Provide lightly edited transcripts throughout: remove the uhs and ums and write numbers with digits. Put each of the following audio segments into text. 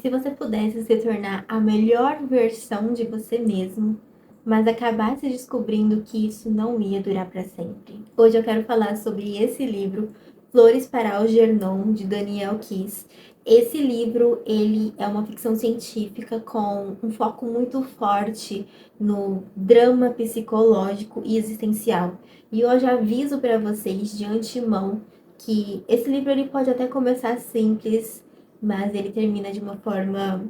E se você pudesse se tornar a melhor versão de você mesmo, mas acabasse descobrindo que isso não ia durar para sempre? Hoje eu quero falar sobre esse livro, Flores para Algernon, de Danielle Keyes. Esse livro, ele é uma ficção científica com um foco muito forte no drama psicológico e existencial. E eu já aviso para vocês de antemão que esse livro ele pode até começar simples, mas ele termina de uma forma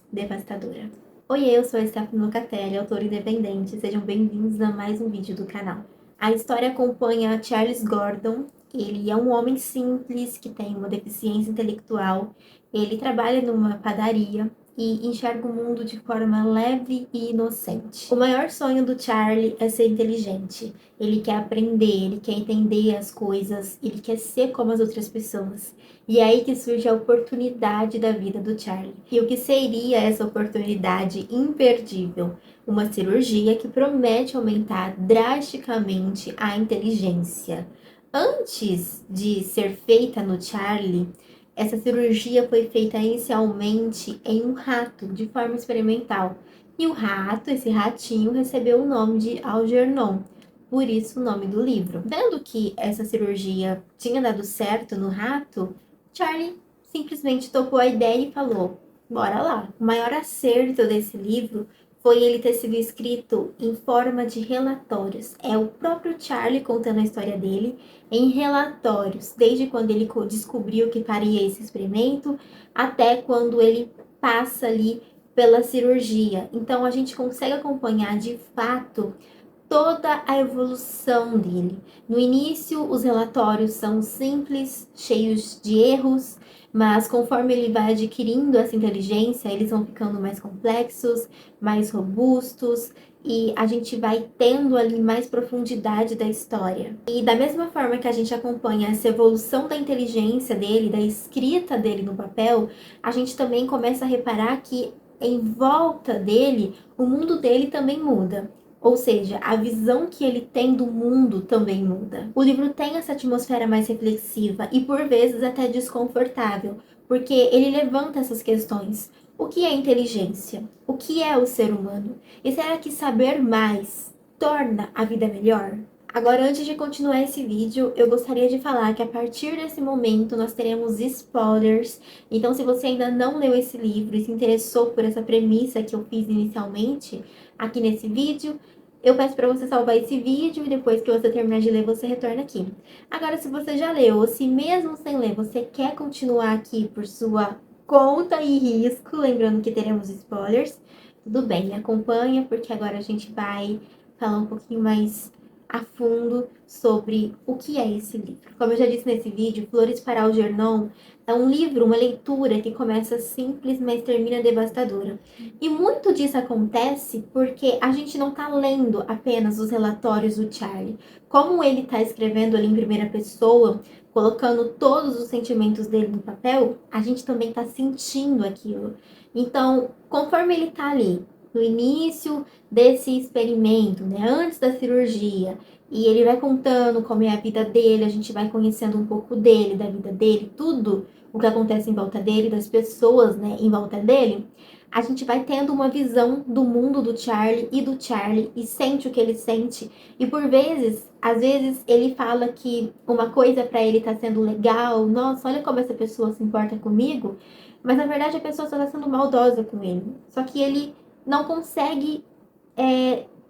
devastadora. Oi, eu sou a Stephanie Locatelli, autora independente. Sejam bem-vindos a mais um vídeo do canal. A história acompanha Charles Gordon. Ele é um homem simples que tem uma deficiência intelectual. Ele trabalha numa padaria e enxerga o mundo de forma leve e inocente. O maior sonho do Charlie é ser inteligente. Ele quer aprender, ele quer entender as coisas, ele quer ser como as outras pessoas. E é aí que surge a oportunidade da vida do Charlie. E o que seria essa oportunidade imperdível? Uma cirurgia que promete aumentar drasticamente a inteligência. Antes de ser feita no Charlie, essa cirurgia foi feita inicialmente em um rato, de forma experimental. E o rato, esse ratinho, recebeu o nome de Algernon. Por isso o nome do livro. Vendo que essa cirurgia tinha dado certo no rato, Charlie simplesmente topou a ideia e falou: bora lá. O maior acerto desse livro foi ele ter sido escrito em forma de relatórios. É o próprio Charlie contando a história dele em relatórios, desde quando ele descobriu que faria esse experimento até quando ele passa ali pela cirurgia. Então a gente consegue acompanhar de fato toda a evolução dele. No início, os relatórios são simples, cheios de erros, mas conforme ele vai adquirindo essa inteligência, eles vão ficando mais complexos, mais robustos, e a gente vai tendo ali mais profundidade da história. E da mesma forma que a gente acompanha essa evolução da inteligência dele, da escrita dele no papel, a gente também começa a reparar que em volta dele, o mundo dele também muda. Ou seja, a visão que ele tem do mundo também muda. O livro tem essa atmosfera mais reflexiva e por vezes até desconfortável, porque ele levanta essas questões. O que é inteligência? O que é o ser humano? E será que saber mais torna a vida melhor? Agora, antes de continuar esse vídeo, eu gostaria de falar que a partir desse momento nós teremos spoilers. Então, se você ainda não leu esse livro e se interessou por essa premissa que eu fiz inicialmente aqui nesse vídeo, eu peço para você salvar esse vídeo e depois que você terminar de ler, você retorna aqui. Agora, se você já leu ou se mesmo sem ler, você quer continuar aqui por sua conta e risco, lembrando que teremos spoilers, tudo bem, me acompanha, porque agora a gente vai falar um pouquinho mais a fundo sobre o que é esse livro. Como eu já disse nesse vídeo, Flores para Algernon é um livro, uma leitura que começa simples, mas termina devastadora. E muito disso acontece porque a gente não está lendo apenas os relatórios do Charlie. Como ele está escrevendo ali em primeira pessoa, colocando todos os sentimentos dele no papel, a gente também está sentindo aquilo. Então, conforme ele está ali, no início desse experimento, né, antes da cirurgia, e ele vai contando como é a vida dele, a gente vai conhecendo um pouco dele, da vida dele, tudo o que acontece em volta dele, das pessoas, né, em volta dele, a gente vai tendo uma visão do mundo do Charlie e sente o que ele sente. E por vezes, às vezes ele fala que uma coisa para ele tá sendo legal, nossa, olha como essa pessoa se importa comigo, mas na verdade a pessoa só tá sendo maldosa com ele. Só que ele não consegue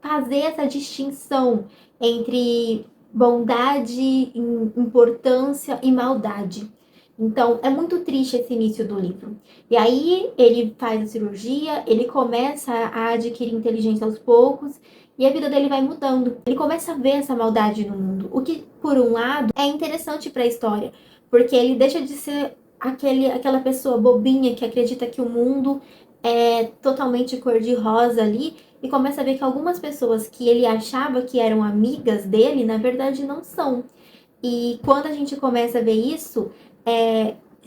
fazer essa distinção entre bondade, importância e maldade. Então, é muito triste esse início do livro. E aí, ele faz a cirurgia, ele começa a adquirir inteligência aos poucos, e a vida dele vai mudando. Ele começa a ver essa maldade no mundo, o que, por um lado, é interessante para a história, porque ele deixa de ser aquela pessoa bobinha que acredita que o mundo é totalmente cor-de-rosa ali, e começa a ver que algumas pessoas que ele achava que eram amigas dele, na verdade não são. E quando a gente começa a ver isso,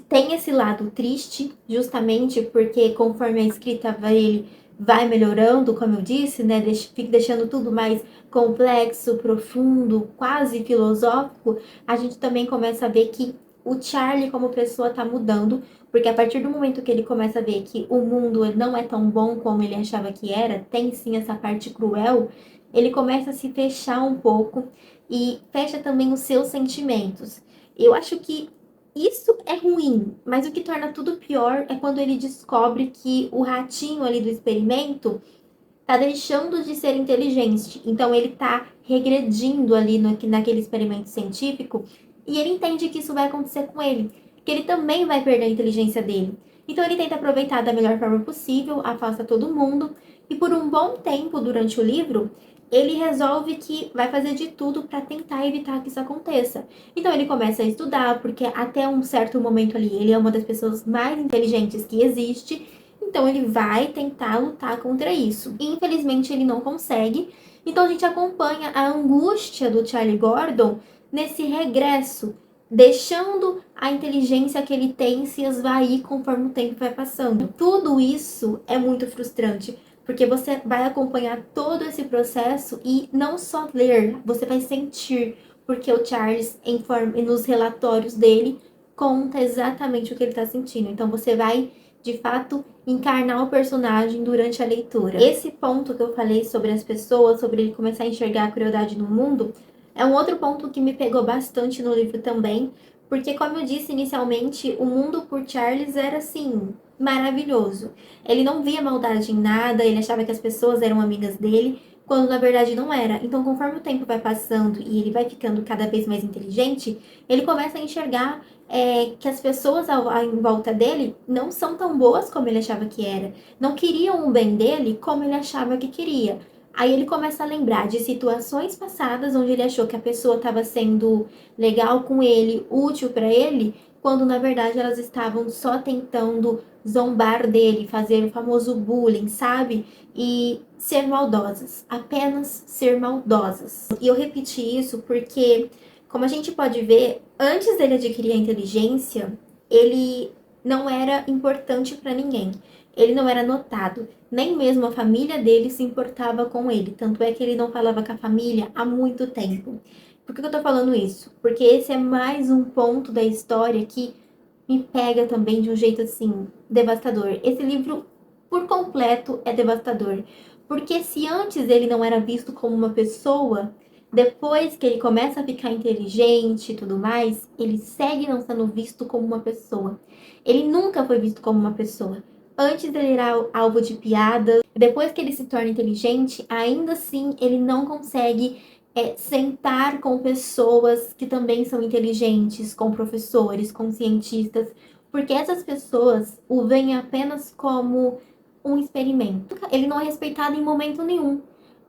tem esse lado triste, justamente porque conforme a escrita ele vai melhorando, como eu disse, né, fica deixando tudo mais complexo, profundo, quase filosófico, a gente também começa a ver que o Charlie como pessoa tá mudando, Porque a partir do momento que ele começa a ver que o mundo não é tão bom como ele achava que era, tem sim essa parte cruel, ele começa a se fechar um pouco e fecha também os seus sentimentos. Eu acho que isso é ruim, mas o que torna tudo pior é quando ele descobre que o ratinho ali do experimento tá deixando de ser inteligente. Então ele tá regredindo ali naquele experimento científico e ele entende que isso vai acontecer com ele, que ele também vai perder a inteligência dele. Então ele tenta aproveitar da melhor forma possível, afasta todo mundo e por um bom tempo durante o livro, ele resolve que vai fazer de tudo para tentar evitar que isso aconteça. Então ele começa a estudar, porque até um certo momento ali ele é uma das pessoas mais inteligentes que existe. Então ele vai tentar lutar contra isso. Infelizmente ele não consegue. Então a gente acompanha a angústia do Charlie Gordon nesse regresso, deixando a inteligência que ele tem se esvair conforme o tempo vai passando. Tudo isso é muito frustrante, porque você vai acompanhar todo esse processo e não só ler, você vai sentir, porque o Charles, nos relatórios dele, conta exatamente o que ele está sentindo. Então você vai, de fato, encarnar o personagem durante a leitura. Esse ponto que eu falei sobre as pessoas, sobre ele começar a enxergar a crueldade no mundo, é um outro ponto que me pegou bastante no livro também, porque, como eu disse inicialmente, o mundo por Charles era assim, maravilhoso. Ele não via maldade em nada, ele achava que as pessoas eram amigas dele, quando na verdade não era. Então, conforme o tempo vai passando e ele vai ficando cada vez mais inteligente, ele começa a enxergar que as pessoas em volta dele não são tão boas como ele achava que era. Não queriam o bem dele como ele achava que queria. Aí ele começa a lembrar de situações passadas onde ele achou que a pessoa estava sendo legal com ele, útil para ele, quando na verdade elas estavam só tentando zombar dele, fazer o famoso bullying, sabe? E ser maldosas, apenas ser maldosas. E eu repeti isso porque, como a gente pode ver, antes dele adquirir a inteligência, ele não era importante para ninguém. Ele não era notado. Nem mesmo a família dele se importava com ele. Tanto é que ele não falava com a família há muito tempo. Por que eu tô falando isso? Porque esse é mais um ponto da história que me pega também de um jeito assim, devastador. Esse livro, por completo, é devastador. Porque se antes ele não era visto como uma pessoa, depois que ele começa a ficar inteligente e tudo mais, ele segue não sendo visto como uma pessoa. Ele nunca foi visto como uma pessoa. Antes ele era alvo de piadas, depois que ele se torna inteligente, ainda assim ele não consegue sentar com pessoas que também são inteligentes, com professores, com cientistas, porque essas pessoas o veem apenas como um experimento. Ele não é respeitado em momento nenhum.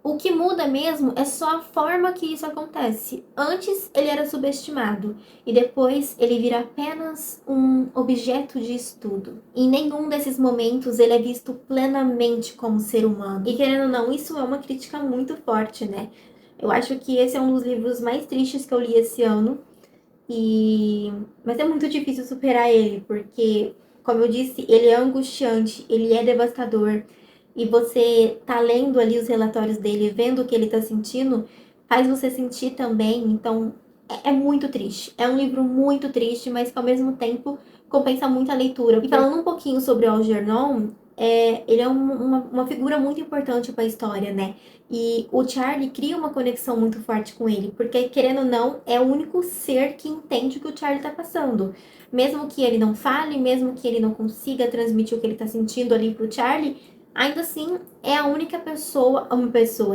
O que muda mesmo é só a forma que isso acontece. Antes ele era subestimado e depois ele vira apenas um objeto de estudo. Em nenhum desses momentos ele é visto plenamente como ser humano. E querendo ou não, isso é uma crítica muito forte, né? Eu acho que esse é um dos livros mais tristes que eu li esse ano. Mas é muito difícil superar ele, porque, como eu disse, ele é angustiante, ele é devastador. E você tá lendo ali os relatórios dele, vendo o que ele tá sentindo, faz você sentir também. Então, é muito triste. É um livro muito triste, mas que ao mesmo tempo compensa muito a leitura. E falando um pouquinho sobre o Algernon, ele é uma figura muito importante para a história, né? E o Charlie cria uma conexão muito forte com ele, porque, querendo ou não, é o único ser que entende o que o Charlie está passando. Mesmo que ele não fale, mesmo que ele não consiga transmitir o que ele está sentindo ali pro Charlie, ainda assim é a única pessoa,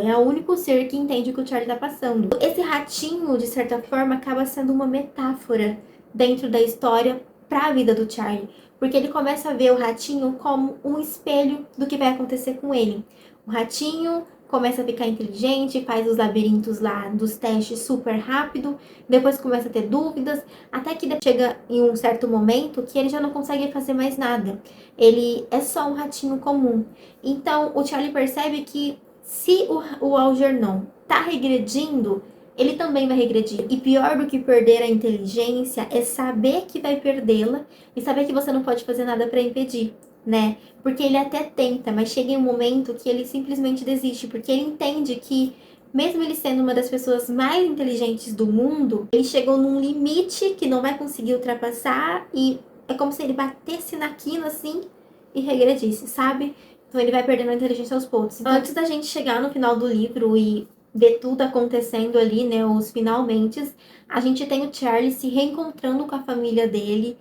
é o único ser que entende o que o Charlie está passando. Esse ratinho, de certa forma, acaba sendo uma metáfora dentro da história para a vida do Charlie, porque ele começa a ver o ratinho como um espelho do que vai acontecer com ele. O ratinho começa a ficar inteligente, faz os labirintos lá dos testes super rápido, depois começa a ter dúvidas, até que chega em um certo momento que ele já não consegue fazer mais nada. Ele é só um ratinho comum. Então, o Charlie percebe que se o Algernon tá regredindo, ele também vai regredir. E pior do que perder a inteligência é saber que vai perdê-la e saber que você não pode fazer nada para impedir, né? Porque ele até tenta, mas chega em um momento que ele simplesmente desiste, porque ele entende que, mesmo ele sendo uma das pessoas mais inteligentes do mundo, ele chegou num limite que não vai conseguir ultrapassar e é como se ele batesse na quina, assim, e regredisse, sabe? Então ele vai perdendo a inteligência aos poucos. Então, antes da gente chegar no final do livro e ver tudo acontecendo ali, né, os finalmente, a gente tem o Charlie se reencontrando com a família dele,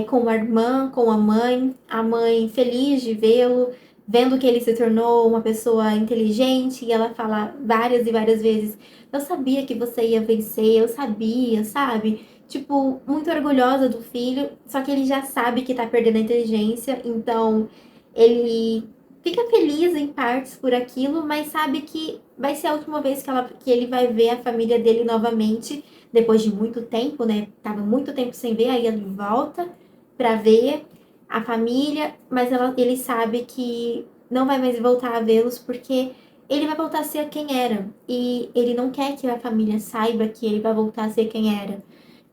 com a irmã, com a mãe feliz de vê-lo, vendo que ele se tornou uma pessoa inteligente, e ela fala várias e várias vezes: eu sabia que você ia vencer, eu sabia, sabe? Tipo, muito orgulhosa do filho, só que ele já sabe que tá perdendo a inteligência, então ele fica feliz em partes por aquilo, mas sabe que vai ser a última vez que ele vai ver a família dele novamente, depois de muito tempo, né? Tava muito tempo sem ver, aí ele volta pra ver a família, mas ele sabe que não vai mais voltar a vê-los porque ele vai voltar a ser quem era. E ele não quer que a família saiba que ele vai voltar a ser quem era.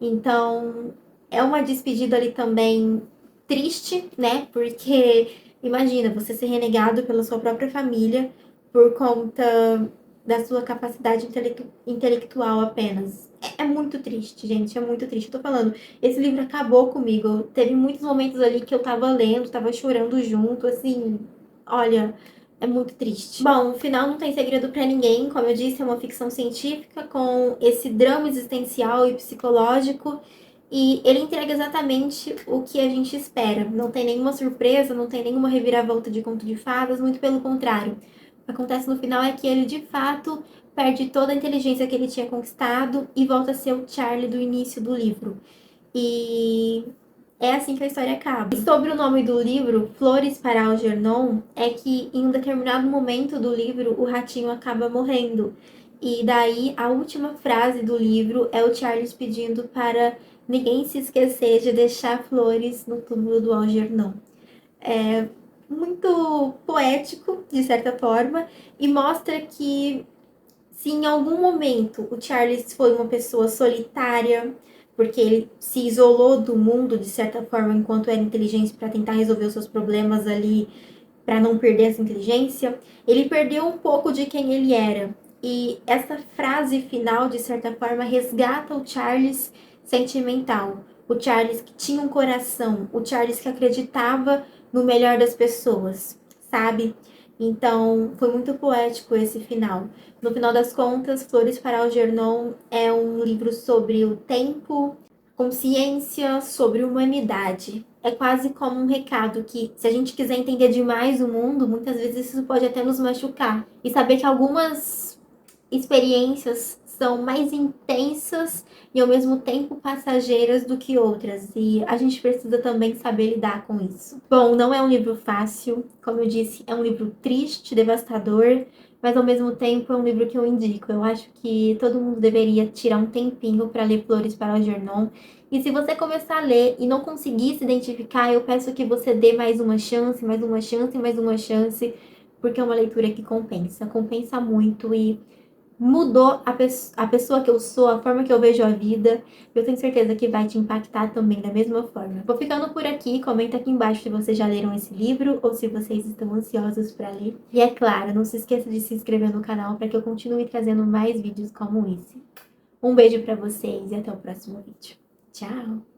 Então, é uma despedida ali também triste, né? Porque imagina você ser renegado pela sua própria família por conta da sua capacidade intelectual apenas. É muito triste, gente, é muito triste. Eu tô falando, esse livro acabou comigo. Teve muitos momentos ali que eu tava lendo, tava chorando junto, assim, olha, é muito triste. Bom, o final não tem segredo pra ninguém, como eu disse, é uma ficção científica com esse drama existencial e psicológico, e ele entrega exatamente o que a gente espera. Não tem nenhuma surpresa, não tem nenhuma reviravolta de conto de fadas, muito pelo contrário. O que acontece no final é que ele, de fato, perde toda a inteligência que ele tinha conquistado e volta a ser o Charlie do início do livro. E é assim que a história acaba. E sobre o nome do livro, Flores para Algernon, é que em um determinado momento do livro o ratinho acaba morrendo. E daí a última frase do livro é o Charles pedindo para ninguém se esquecer de deixar flores no túmulo do Algernon. É muito poético, de certa forma, e mostra que se em algum momento o Charles foi uma pessoa solitária, porque ele se isolou do mundo de certa forma enquanto era inteligente para tentar resolver os seus problemas ali, para não perder essa inteligência, ele perdeu um pouco de quem ele era. E essa frase final, de certa forma, resgata o Charles sentimental, o Charles que tinha um coração, o Charles que acreditava no melhor das pessoas, sabe? Então, foi muito poético esse final. No final das contas, Flores para Algernon é um livro sobre o tempo, consciência, sobre humanidade. É quase como um recado que, se a gente quiser entender demais o mundo, muitas vezes isso pode até nos machucar. E saber que algumas experiências são mais intensas e ao mesmo tempo passageiras do que outras. E a gente precisa também saber lidar com isso. Bom, não é um livro fácil, como eu disse, é um livro triste, devastador, mas ao mesmo tempo é um livro que eu indico. Eu acho que todo mundo deveria tirar um tempinho para ler Flores para Algernon. E se você começar a ler e não conseguir se identificar, eu peço que você dê mais uma chance, mais uma chance, mais uma chance, porque é uma leitura que compensa, compensa muito e mudou a pessoa que eu sou, a forma que eu vejo a vida. Eu tenho certeza que vai te impactar também da mesma forma. Vou ficando por aqui, comenta aqui embaixo se vocês já leram esse livro ou se vocês estão ansiosos para ler. E é claro, não se esqueça de se inscrever no canal para que eu continue trazendo mais vídeos como esse. Um beijo para vocês e até o próximo vídeo. Tchau!